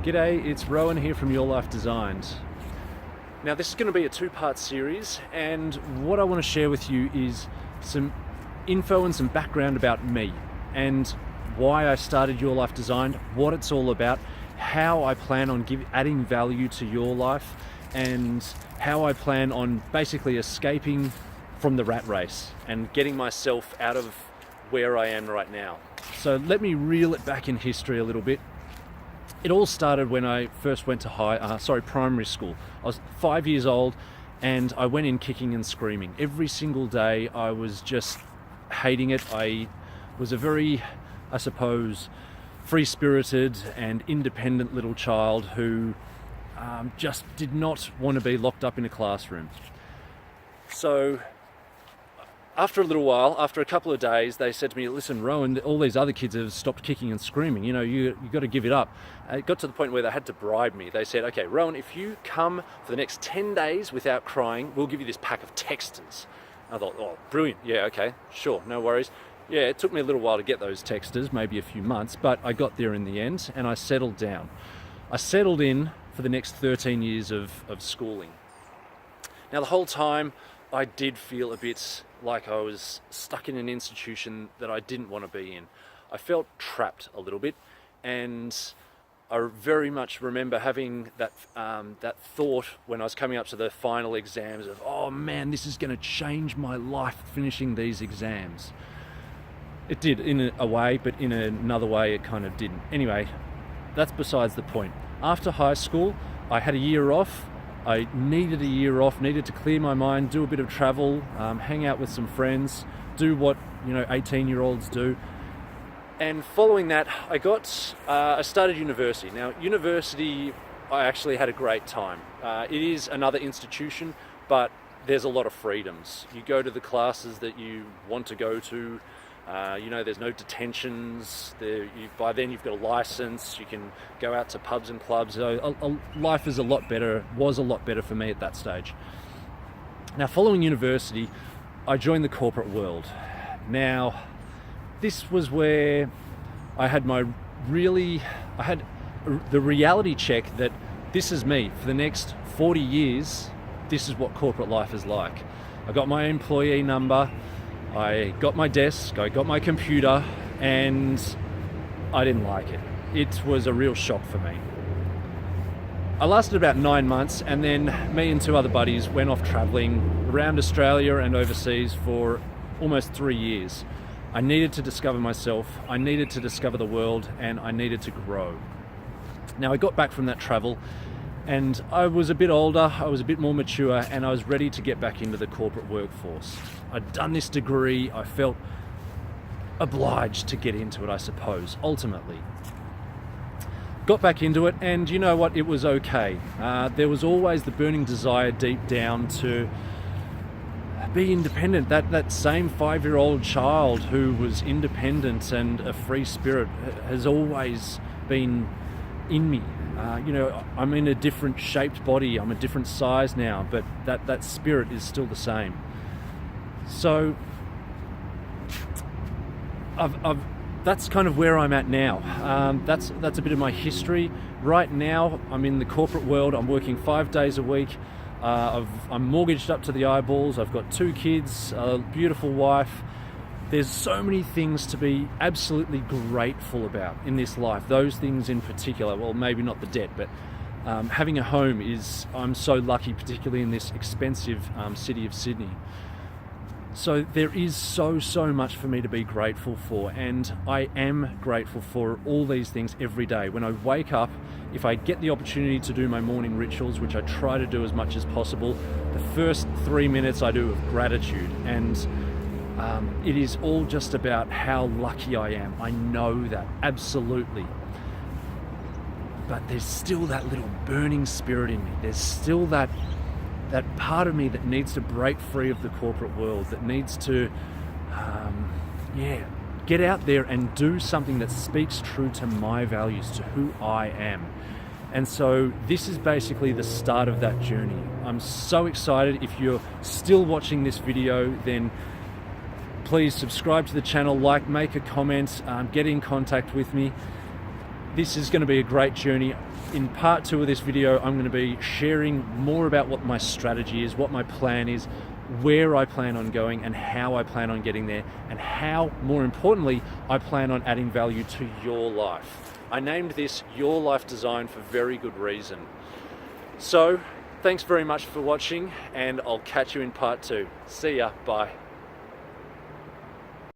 G'day, it's Rowan here from Your Life Designed. Now this is going to be a two-part series, and what I want to share with you is some info and some background about me and why I started Your Life Designed, what it's all about, how I plan on adding value to your life, and how I plan on basically escaping from the rat race and getting myself out of where I am right now. So let me reel it back in history a little bit. It all started when I first went to primary school. I was 5 years old and I went in kicking and screaming. Every single day I was just hating it. I was a very, I suppose, free-spirited and independent little child who just did not want to be locked up in a classroom. So after a little while, after a couple of days, they said to me, listen, Rowan, all these other kids have stopped kicking and screaming. You know, you got to give it up. It got to the point where they had to bribe me. They said, okay, Rowan, if you come for the next 10 days without crying, we'll give you this pack of texters. I thought, oh, brilliant. Yeah, okay, sure, no worries. Yeah, it took me a little while to get those texters, maybe a few months, but I got there in the end and I settled down. I settled in for the next 13 years of schooling. Now, the whole time, I did feel a bit like I was stuck in an institution that I didn't want to be in. I felt trapped a little bit, and I very much remember having that thought when I was coming up to the final exams of, oh man, this is going to change my life finishing these exams. It did in a way, but in another way it kind of didn't. Anyway, that's besides the point. After high school, I had a year off. I needed a year off, needed to clear my mind, do a bit of travel, hang out with some friends, do what 18-year-olds do. And following that, I started university. Now, university, I actually had a great time. It is another institution, but there's a lot of freedoms. You go to the classes that you want to go to. There's no detentions. By then you've got a license. You can go out to pubs and clubs. So life is was a lot better for me at that stage. Now, following university, I joined the corporate world. Now, this was where I had the reality check that this is me. For the next 40 years, this is what corporate life is like. I got my employee number. I got my desk, I got my computer, and I didn't like it. It was a real shock for me. I lasted about 9 months, and then me and two other buddies went off traveling around Australia and overseas for almost 3 years. I needed to discover myself, I needed to discover the world, and I needed to grow. Now, I got back from that travel, and I was a bit older, I was a bit more mature, and I was ready to get back into the corporate workforce. I'd done this degree, I felt obliged to get into it, I suppose, ultimately. Got back into it, and you know what, it was okay. There was always the burning desire deep down to be independent. That same 5-year-old child who was independent and a free spirit has always been in me. I'm in a different shaped body, I'm a different size now, but that spirit is still the same. So that's kind of where I'm at now. That's a bit of my history. Right now, I'm in the corporate world. I'm working 5 days a week. I'm mortgaged up to the eyeballs. I've got 2 kids, a beautiful wife. There's so many things to be absolutely grateful about in this life. Those things in particular, well, maybe not the debt, but having a home I'm so lucky, particularly in this expensive city of Sydney. So there is so much for me to be grateful for, and I am grateful for all these things every day. When I wake up, if I get the opportunity to do my morning rituals, which I try to do as much as possible, the first 3 minutes I do of gratitude, and it is all just about how lucky I am. I know that, absolutely. But there's still that little burning spirit in me. There's still that part of me that needs to break free of the corporate world, that needs to, get out there and do something that speaks true to my values, to who I am. And so this is basically the start of that journey. I'm so excited. If you're still watching this video, then please subscribe to the channel, make a comment, get in contact with me. this is going to be a great journey. In part 2 of this video, I'm going to be sharing more about what my strategy is, what my plan is, where I plan on going and how I plan on getting there, and how, more importantly, I plan on adding value to your life. I named this Your Life Design for very good reason. So, thanks very much for watching, and I'll catch you in part 2. See ya, bye.